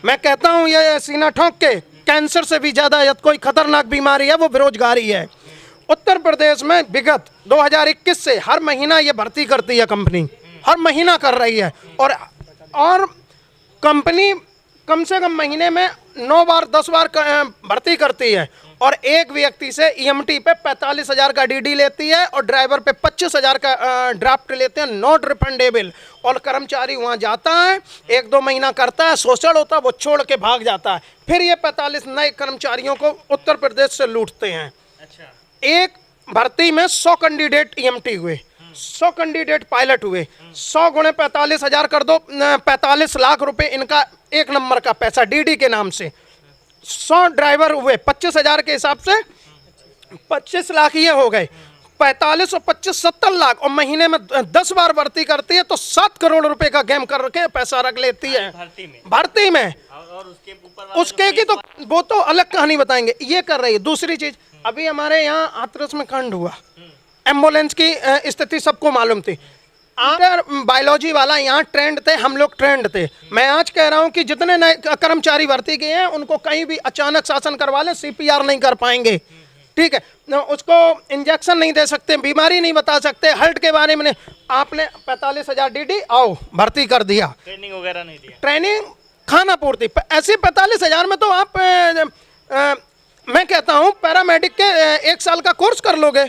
मैं कहता हूँ ये सीना ठोक के, कैंसर से भी ज़्यादा यदि कोई खतरनाक बीमारी है वो बेरोजगारी है। उत्तर प्रदेश में विगत 2021 से हर महीना ये भर्ती करती है कंपनी, हर महीना कर रही है। और कंपनी कम से कम महीने में 9 बार 10 बार भर्ती करती है और एक व्यक्ति से ईएमटी पे 45,000 का डीडी लेती है और ड्राइवर पे 25,000 का ड्राफ्ट लेते हैं, नॉट रिफंडेबल। और कर्मचारी वहाँ जाता है, 1-2 महीना करता है, शोषण होता है, वो छोड़ के भाग जाता है। फिर ये 45 नए कर्मचारियों को उत्तर प्रदेश से लूटते हैं। अच्छा। एक भर्ती में 100 कैंडिडेट ईएमटी हुए, 100 कैंडिडेट पायलट हुए, 100 गुणे 45,000 कर दो, 45 लाख रुपए इनका एक नंबर का पैसा डीडी के नाम से। 100 ड्राइवर हुए, 25,000 के हिसाब से 25 लाख ये हो गए, 45 और 25 70 लाख। और महीने में 10 बार भर्ती करती है तो 7 करोड़ रुपए का गेम करके पैसा रख लेती है भर्ती में। और उसके की तो वो तो अलग कहानी बताएंगे, ये कर रही है। दूसरी चीज, अभी हमारे यहाँ हाथरस में कांड हुआ, एम्बुलेंस की स्थिति सबको मालूम थी। अगर बायोलॉजी वाला यहाँ ट्रेंड थे, हम लोग ट्रेंड थे। मैं आज कह रहा हूँ कि जितने नए कर्मचारी भर्ती किए हैं उनको कहीं भी अचानक शासन करवा लें, सीपीआर नहीं कर पाएंगे, ठीक है, उसको इंजेक्शन नहीं दे सकते, बीमारी नहीं बता सकते, हर्ट के बारे में। आपने 45,000 डीडी आओ भर्ती कर दिया, ट्रेनिंग वगैरह नहीं दिया, ट्रेनिंग खाना पूर्ति, ऐसे 45,000 में तो आप मैं कहता हूँ पैरामेडिक के 1 साल का कोर्स कर लोगे,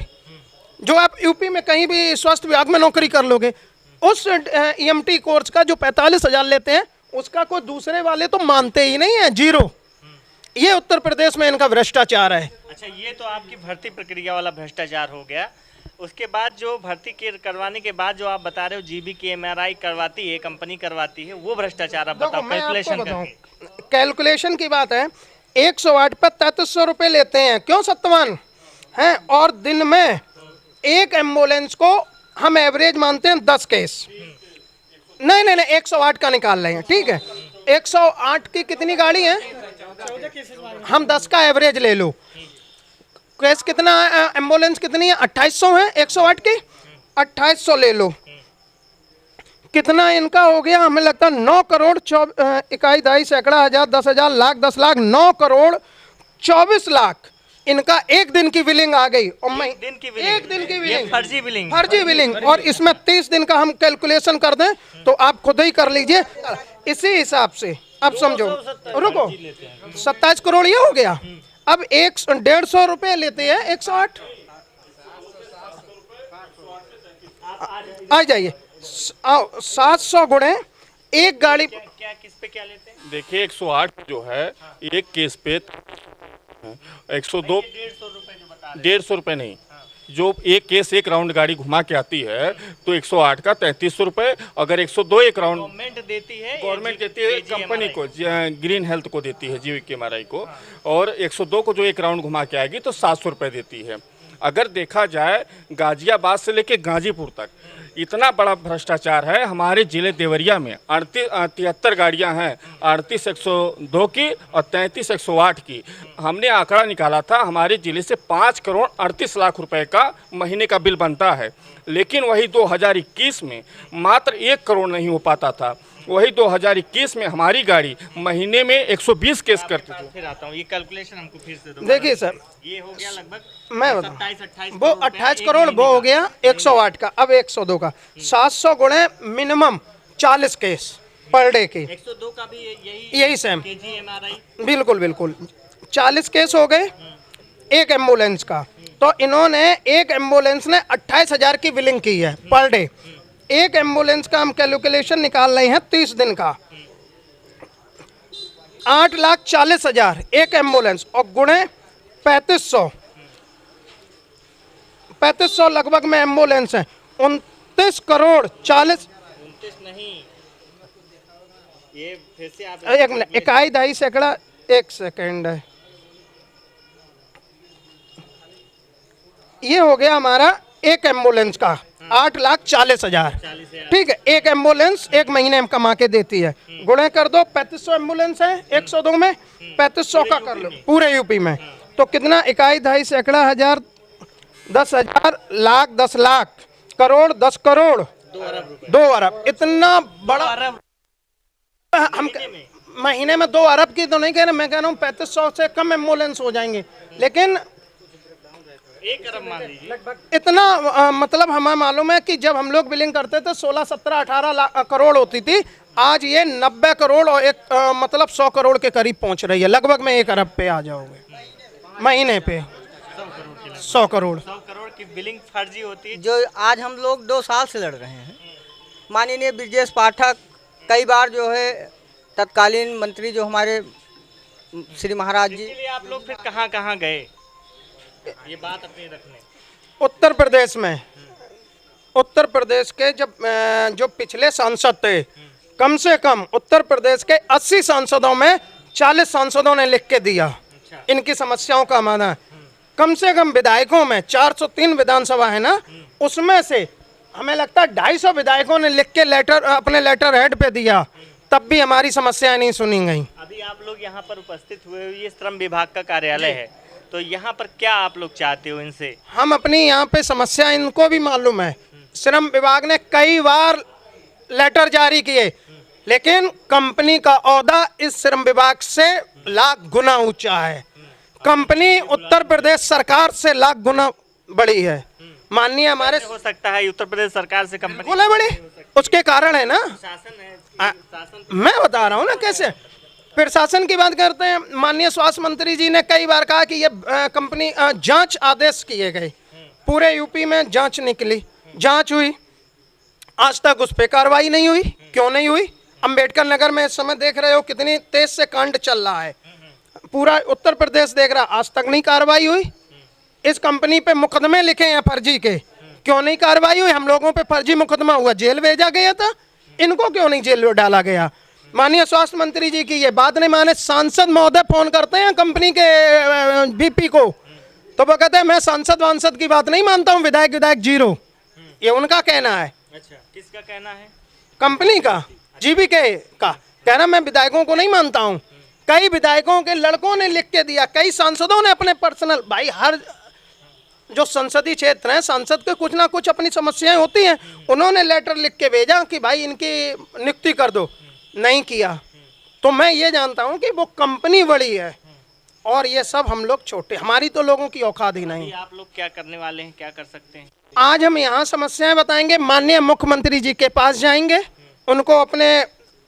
जो आप यूपी में कहीं भी स्वास्थ्य विभाग में नौकरी कर लोगे। उस ईएमटी कोर्स का जो 45,000 लेते हैं उसका कोई दूसरे वाले तो मानते ही नहीं है, जीरो। ये उत्तर प्रदेश में इनका भ्रष्टाचार है। अच्छा, ये तो आपकी भर्ती प्रक्रिया वाला भ्रष्टाचार हो गया। उसके बाद जो भर्ती करवाने के बाद जो आप बता रहे हो जीबी की एमआरआई करवाती है, कंपनी करवाती है, वो भ्रष्टाचार आप बताओ। कैलकुलेशन की बात है, 108 पर 3300 रुपये लेते हैं, क्यों सत्यवान हैं? और दिन में एक एम्बुलेंस को हम एवरेज मानते हैं 10 केस। नहीं 108 का निकाल रहे हैं, ठीक है। 108 की कितनी गाड़ी है? हम 10 का एवरेज ले लो। केस कितना, एम्बुलेंस कितनी है? 2800 है। 108 की 2800 ले लो, कितना इनका हो गया? हमें लगता है 9 करोड़ 21 दाई सैकड़ा हजार 10,000 लाख 10 लाख 9 करोड़ 24 लाख इनका एक दिन की बिलिंग आ गई। और मैं एक दिन की बिलिंग, फर्जी बिलिंग। और इसमें 30 दिन का हम कैलकुलेशन कर दें तो आप खुद ही कर लीजिए। इसी हिसाब से अब समझो, रुको, 27 करोड़ ये हो गया। अब 150 रुपये लेते हैं 108, आ जाइए, 700 गुणे एक गाड़ी। क्या किस पे क्या लेते हैं? देखिए 108 जो है एक केस पे 102 150 रुपये नहीं, जो एक केस एक राउंड गाड़ी घुमा के आती है तो 108 का 3300 रुपये। अगर 102 एक राउंड गवर्नमेंट देती है कंपनी को, ग्रीन हेल्थ को देती है, जीवी के एमआरआई को। और 102 को जो एक राउंड घुमा के आएगी तो 700 रुपये देती है। अगर देखा जाए गाजियाबाद से लेके गाजीपुर तक इतना बड़ा भ्रष्टाचार है। हमारे जिले देवरिया में 73 गाड़ियां हैं, 38 102 की और 33 108 की। हमने आंकड़ा निकाला था, हमारे जिले से 5 करोड़ 38 लाख रुपए का महीने का बिल बनता है, लेकिन वही 2021 में मात्र 1 करोड़ नहीं हो पाता था। वही 2021 में हमारी गाड़ी महीने में 120 केस करती थी। फिर आता हूँ, ये कैलकुलेशन हमको फिर से देखिए सर, ये हो गया लगभग मैं बताऊं, वो 28 करोड़ वो हो गया 108 का। अब 102 का 700 गुणे मिनिमम 40 केस पर डे के। 102 का भी यही सेम, बिल्कुल बिल्कुल 40 केस हो गए एक एम्बुलेंस का। तो इन्होंने एक एम्बुलेंस ने 28,000 की बिलिंग की है पर डे। एक एम्बुलेंस का हम कैलकुलेशन निकाल रहे हैं 30 दिन का, 8,40,000 एक एम्बुलेंस। और गुणे 3500 लगभग में एम्बुलेंस है, 29 करोड़ 40 नहीं, ये फिर से आप एक मिनट, 21 सैकड़ा, एक सेकेंड है, ये हो गया हमारा एक एम्बुलेंस का 8,40,000, ठीक है। एक एम्बुलेंस एक महीने में कमा के देती है, गुणे कर दो, 3500 एम्बुलेंस है 102 में, 3500 का कर लो पूरे यूपी में, तो कितना? 21 सैकड़ा हजार 10,000 लाख 10 लाख करोड़ 10 करोड़ 2 अरब, इतना बड़ा हम महीने में 2 अरब की तो नहीं कह रहे, मैं कह रहा हूँ 3500 से कम एम्बुलेंस हो जाएंगे, लेकिन 1 अरब मान लीजिए। इतना मतलब हमें मालूम है कि जब हम लोग बिलिंग करते थे 16, 17, 18 करोड़ होती थी, आज ये 90 करोड़ और मतलब 100 करोड़ के करीब पहुंच रही है। लगभग में 1 अरब पे आ जाओगे महीने पे। 100 करोड़ 100 करोड़ की बिलिंग फर्जी होती है। जो आज हम लोग 2 साल से लड़ रहे हैं। माननीय ब्रजेश पाठक कई बार जो है तत्कालीन मंत्री जो हमारे श्री महाराज जी, इसके लिए आप लोग फिर कहाँ कहाँ गए ये बात अपनी रखने? उत्तर प्रदेश में, उत्तर प्रदेश के जो पिछले सांसद थे, कम से कम उत्तर प्रदेश के 80 सांसदों में 40 सांसदों ने लिख के दिया इनकी समस्याओं का समाधान। कम से कम विधायकों में 403 विधानसभा है ना, उसमें से हमें लगता है 250 विधायकों ने लिख के लेटर अपने लेटर हेड पे दिया, तब भी हमारी समस्याएं नहीं सुनी गई। अभी आप लोग यहाँ पर उपस्थित हुए हो, ये श्रम विभाग का कार्यालय है, तो यहाँ पर क्या आप लोग चाहते हो इनसे? हम अपनी यहाँ पे समस्या इनको भी मालूम है। श्रम विभाग ने कई बार लेटर जारी किए, लेकिन कंपनी का ओहदा इस श्रम विभाग से लाख गुना ऊंचा है। कंपनी उत्तर प्रदेश सरकार से लाख गुना बड़ी है। माननीय हमारे हो सकता है उत्तर प्रदेश सरकार से कंपनी बोले बड़ी, उसके कारण है ना, शासन है, शासन मैं बता रहा हूँ ना कैसे। फिर शासन की बात करते हैं, माननीय स्वास्थ्य मंत्री जी ने कई बार कहा कि ये कंपनी जांच आदेश किए गए, पूरे यूपी में जांच निकली, जांच हुई, आज तक उस पर कार्रवाई नहीं हुई। क्यों नहीं हुई? अंबेडकर नगर में इस समय देख रहे हो कितनी तेज से कांड चल रहा है, पूरा उत्तर प्रदेश देख रहा, आज तक नहीं कार्रवाई हुई। इस कंपनी पे मुकदमे लिखे हैं फर्जी के, क्यों नहीं कार्रवाई हुई? हम लोगों पे फर्जी मुकदमा हुआ, जेल भेजा गया था, इनको क्यों नहीं जेल में डाला गया? माननीय स्वास्थ्य मंत्री जी की ये बात नहीं माने। सांसद महोदय फोन करते हैं कंपनी के वीपी को, तो वो कहते हैं मैं सांसद वांसद की बात नहीं मानता हूँ, विधायक जीरो। ये उनका कहना है। अच्छा, किसका कहना है? कंपनी का, जीबीके का कहना, मैं विधायकों को नहीं मानता हूँ। कई विधायकों के लड़कों ने लिख के दिया, कई सांसदों ने अपने पर्सनल, भाई हर जो संसदीय क्षेत्र है, सांसद के कुछ ना कुछ अपनी समस्याएं होती हैं, उन्होंने लेटर लिख के भेजा कि भाई इनकी नियुक्ति कर दो, नहीं किया। तो मैं ये जानता हूँ कि वो कंपनी बड़ी है और ये सब हम लोग छोटे, हमारी तो लोगों की औकात ही नहीं। आप लोग क्या करने वाले हैं, क्या कर सकते हैं? आज हम यहाँ समस्याएं बताएंगे, माननीय मुख्यमंत्री जी के पास जाएंगे, उनको अपने,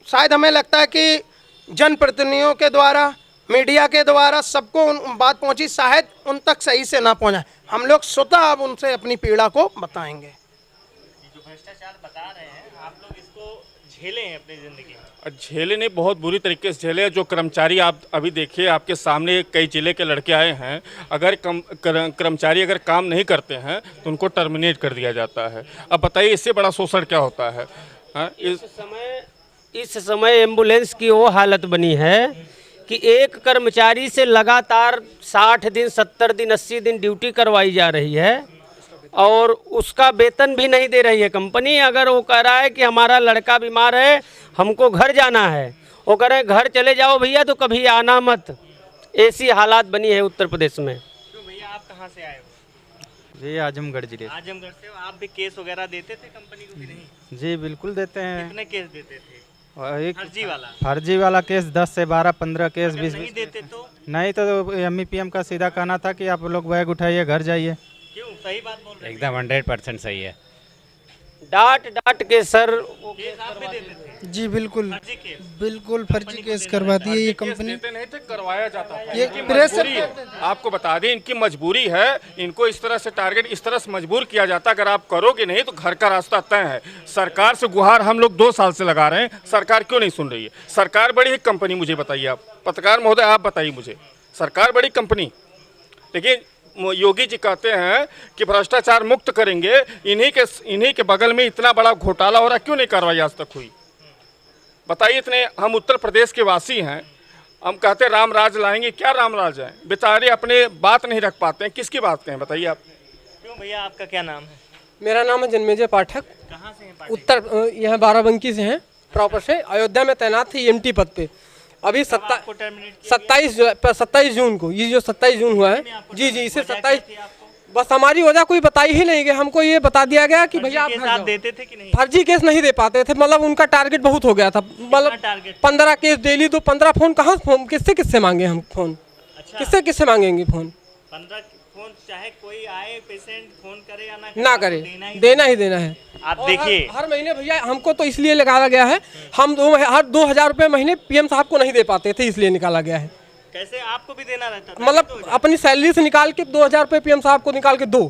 शायद हमें लगता है कि जनप्रतिनिधियों के द्वारा, मीडिया के द्वारा सबको बात पहुंची, शायद उन तक सही से ना पहुंचा। हम लोग स्वतः अब उनसे अपनी पीड़ा को बताएंगे। जो भ्रष्टाचार बता रहे हैं, आप लोग इसको झेले हैं अपनी जिंदगी में? झेले नहीं, बहुत बुरी तरीके से झेले। जो कर्मचारी आप अभी देखिए, आपके सामने कई जिले के लड़के आए हैं, अगर कर्मचारी अगर काम नहीं करते हैं तो उनको टर्मिनेट कर दिया जाता है। अब बताइए इससे बड़ा शोषण क्या होता है? इस समय एम्बुलेंस की वो हालत बनी है कि एक कर्मचारी से लगातार 60 दिन, 70 दिन, 80 दिन ड्यूटी करवाई जा रही है और उसका वेतन भी नहीं दे रही है कंपनी। अगर वो कह रहा है कि हमारा लड़का बीमार है, हमको घर जाना है, वो कह रहे हैं घर चले जाओ भैया, तो कभी आना मत। ऐसी हालात बनी है उत्तर प्रदेश में। तो भैया आप कहाँ से आए हो? जी आजमगढ़ जिले से। आजमगढ़ से हो। आप भी केस वगैरह देते थे कंपनी को कि नहीं? जी बिल्कुल देते हैं। कितने केस देते थे? और एक फर्जी वाला केस 10 से 12, 15 केस, 20 नहीं देते तो? नहीं तो MEPM का सीधा कहना था कि आप लोग बैग उठाइए घर जाइए। क्यों? सही बात बोल रहे हैं। एकदम 100% सही है। डांट के सर केस आप भी देते थे? जी बिल्कुल, फर्जी केस? बिल्कुल फर्जी केस करवाती है ये कंपनी। देते नहीं थे, करवाया जाता था। ये इनकी प्रेशर मजबूरी है। आपको बता दें, इनकी मजबूरी है, इनको इस तरह से टारगेट, इस तरह से मजबूर किया जाता, अगर आप करोगे नहीं तो घर का रास्ता तय है। सरकार से गुहार हम लोग 2 साल से लगा रहे हैं, सरकार क्यों नहीं सुन रही है? सरकार बड़ी है कंपनी, मुझे बताइए आप, पत्रकार महोदय आप बताइए मुझे, सरकार बड़ी कंपनी, लेकिन योगी जी कहते हैं कि भ्रष्टाचार मुक्त करेंगे, इन्हीं के बगल में इतना बड़ा घोटाला हो रहा, क्यों नहीं कार्रवाई आज तक हुई? बताइए। इतने हम उत्तर प्रदेश के वासी हैं, हम कहते हैं राम राज लाएंगे, क्या राम राज है? बेचारे अपने बात नहीं रख पाते हैं, किसकी बात कहें बताइए आप? क्यों भैया, आपका क्या नाम है? मेरा नाम है जन्मेजय पाठक। कहाँ से हैं पाठक? उत्तर यहाँ बाराबंकी से हैं, प्रॉपर से। अयोध्या में तैनात थी EMT पद पे। अभी 27 जून को, ये जो 27 जून हुआ है, जी इसे 27 बस हमारी वजह कोई बताई ही नहीं गई, हमको ये बता दिया गया कि भैया आप के घर साथ जाओ। देते थे कि नहीं? फर्जी केस नहीं दे पाते थे, मतलब उनका टारगेट बहुत हो गया था, मतलब टारगेट? 15 केस डेली, तो 15 फोन कहाँ, फोन किससे किससे मांगे हम फोन, अच्छा, किससे किससे मांगेंगे फोन, 15 फोन, चाहे कोई आए पेशेंट फोन करे या ना करे, देना ही देना है। आप और देखिए हर महीने भैया हमको तो इसलिए लगाया गया है, हम हर 2000 रुपये महीने पीएम साहब को नहीं दे पाते थे, इसलिए निकाला गया है। कैसे आपको भी देना रहता था? मतलब अपनी सैलरी से निकाल के 2000 रुपये पीएम साहब को निकाल के दो।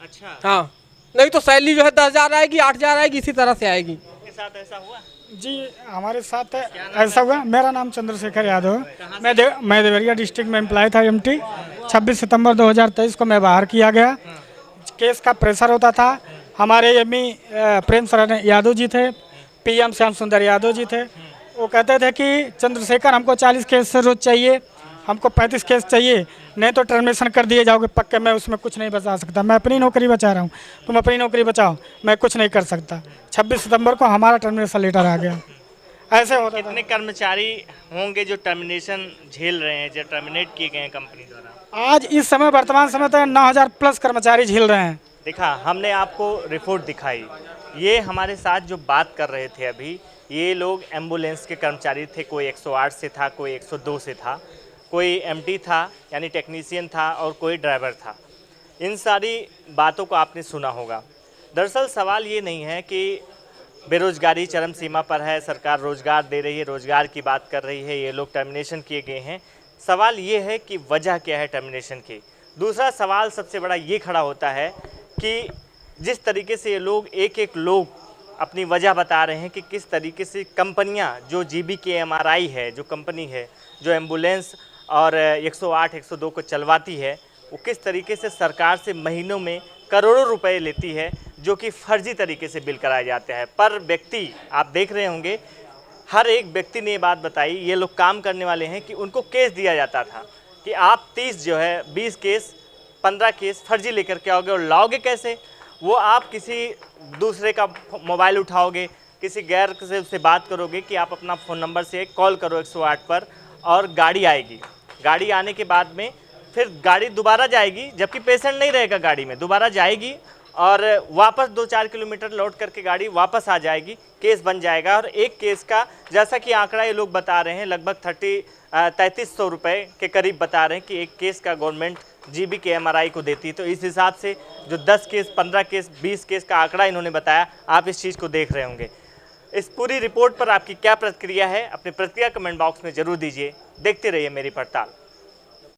अच्छा, हाँ, नहीं तो सैलरी जो है 10,000 आएगी, 8,000 आएगी, इसी तरह से आएगी। के साथ ऐसा हुआ? जी हमारे साथ ऐसा हुआ। मेरा नाम चंद्रशेखर यादव है। मैं देवरिया डिस्ट्रिक्ट में एम्प्लॉय था एमटी। 26 सितंबर 2023 को मैं बाहर किया गया। केस का प्रेशर होता था। हमारे एमई प्रेम शरण यादव जी थे, पीएम श्याम सुंदर यादव जी थे। वो कहते थे कि चंद्रशेखर हमको 40 केस से रोज चाहिए, हमको 35 केस चाहिए, नहीं तो टर्मिनेशन कर दिए जाओगे पक्के। मैं उसमें कुछ नहीं बचा सकता, मैं अपनी नौकरी बचा रहा हूँ, तुम अपनी नौकरी बचाओ, मैं कुछ नहीं कर सकता। 26 सितंबर को हमारा टर्मिनेशन लेटर आ गया। ऐसे होता था। कितने कर्मचारी होंगे जो टर्मिनेशन झेल रहे हैं, जो टर्मिनेट किए गए हैं कंपनी द्वारा? आज इस समय वर्तमान समय तक 9000 प्लस कर्मचारी झेल रहे हैं। देखा, हमने आपको रिपोर्ट दिखाई। ये हमारे साथ जो बात कर रहे थे अभी, ये लोग एम्बुलेंस के कर्मचारी थे। कोई 108 से था, कोई 102 से था, कोई एमटी था यानी टेक्नीशियन था, और कोई ड्राइवर था। इन सारी बातों को आपने सुना होगा। दरअसल सवाल ये नहीं है कि बेरोजगारी चरम सीमा पर है, सरकार रोजगार दे रही है, रोजगार की बात कर रही है, ये लोग टर्मिनेशन किए गए हैं। सवाल ये है कि वजह क्या है टर्मिनेशन की। दूसरा सवाल सबसे बड़ा ये खड़ा होता है कि जिस तरीके से ये लोग एक एक लोग अपनी वजह बता रहे हैं कि किस तरीके से कंपनियां, जो GBKMRI है, जो कंपनी है जो एम्बुलेंस और 108 102 को चलवाती है, वो किस तरीके से सरकार से महीनों में करोड़ों रुपए लेती है, जो कि फर्जी तरीके से बिल कराए जाते हैं। पर व्यक्ति आप देख रहे होंगे, हर एक व्यक्ति ने ये बात बताई, ये लोग काम करने वाले हैं, कि उनको केस दिया जाता था कि आप 20 केस 15 केस फर्जी लेकर के आओगे, और लाओगे कैसे? वो आप किसी दूसरे का मोबाइल उठाओगे, किसी गैर से उससे बात करोगे कि आप अपना फ़ोन नंबर से कॉल करो 108 पर, और गाड़ी आएगी। गाड़ी आने के बाद में फिर गाड़ी दोबारा जाएगी, जबकि पेशेंट नहीं रहेगा गाड़ी में, दोबारा जाएगी और वापस 2-4 किलोमीटर लौट करके गाड़ी वापस आ जाएगी, केस बन जाएगा। और एक केस का, जैसा कि आंकड़ा ये लोग बता रहे हैं, लगभग 3300 रुपये के करीब बता रहे हैं कि एक केस का गवर्नमेंट GBKMRI को देती है। तो इस हिसाब से जो 10 केस 15 केस 20 केस का आंकड़ा इन्होंने बताया, आप इस चीज़ को देख रहे होंगे। इस पूरी रिपोर्ट पर आपकी क्या प्रतिक्रिया है? अपनी प्रतिक्रिया कमेंट बॉक्स में ज़रूर दीजिए। देखते रहिए मेरी पड़ताल।